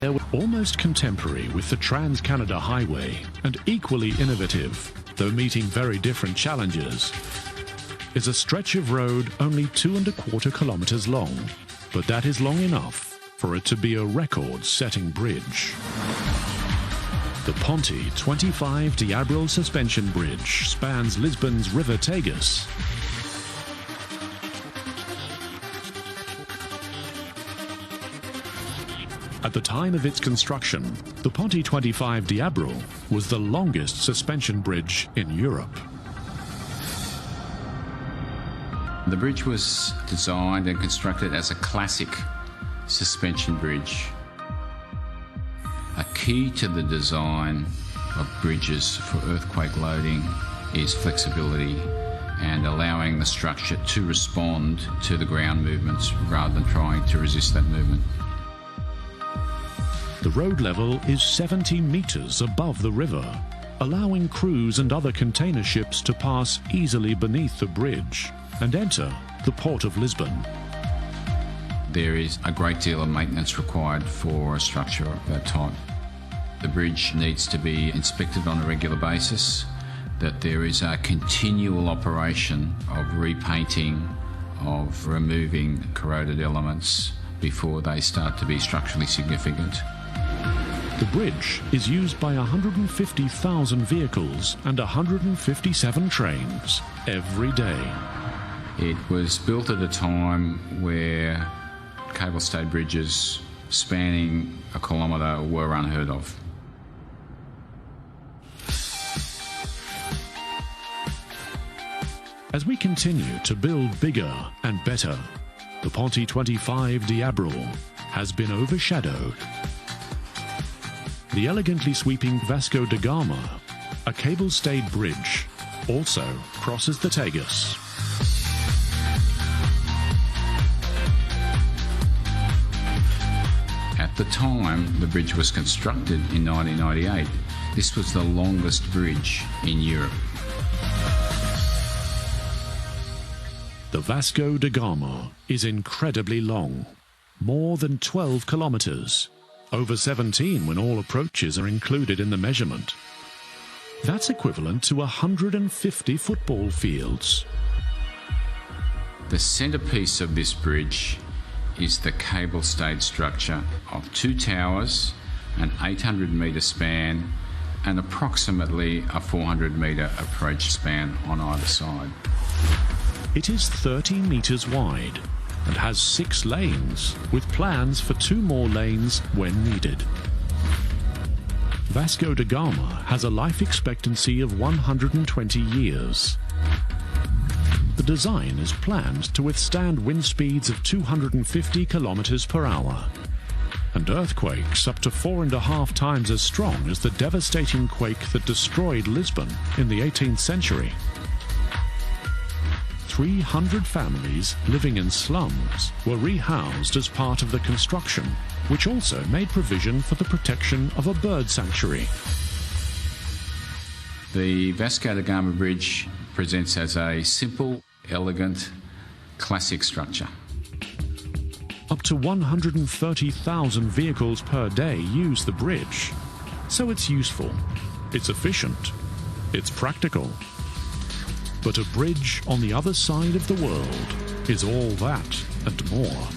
They were almost contemporary with the Trans-Canada Highway and equally innovative, though meeting very different challenges, is a stretch of road only 2¼ kilometers long, but that is long enough for it to be a record-setting bridge. The Ponte 25 D Abril suspension bridge spans Lisbon's River Tagus. At the time of its construction, the Ponte 25 D Abril was the longest suspension bridge in Europe. The bridge was designed and constructed as a classic suspension bridge. A key to the design of bridges for earthquake loading is flexibility and allowing the structure to respond to the ground movements rather than trying to resist that movement. The road level is 70 meters above the river, allowing crews and other container ships to pass easily beneath the bridge and enter the port of Lisbon. There is a great deal of maintenance required for a structure of that type. The bridge needs to be inspected on a regular basis, that there is a continual operation of repainting, of removing corroded elements before they start to be structurally significant. The bridge is used by 150,000 vehicles and 157 trains every day. It was built at a time where cable-stayed bridges spanning a kilometre were unheard of. As we continue to build bigger and better, the Ponte 25 D Abril has been overshadowed. The elegantly sweeping Vasco De Gama, a cable-stayed bridge, also crosses the Tagus. At the time the bridge was constructed in 1998, this was the longest bridge in Europe. The Vasco De Gama is incredibly long, more than 12 kilometers, over 17 when all approaches are included in the measurement. That's equivalent to 150 football fields. The centrepiece of this bridge is the cable-stayed structure of 2 towers, an 800-metre span, and approximately a 400-metre approach span on either side. It is 30 meters wide and has 6 lanes, with plans for 2 more lanes when needed. Vasco de Gama has a life expectancy of 120 years. The design is planned to withstand wind speeds of 250 kilometers per hour and earthquakes up to 4.5 times as strong as the devastating quake that destroyed Lisbon in the 18th century. 300 families living in slums were rehoused as part of the construction, which also made provision for the protection of a bird sanctuary. The Vasco de Gama Bridge presents as a simple, elegant, classic structure. Up to 130,000 vehicles per day use the bridge, so it's useful, it's efficient, it's practical. But a bridge on the other side of the world is all that and more.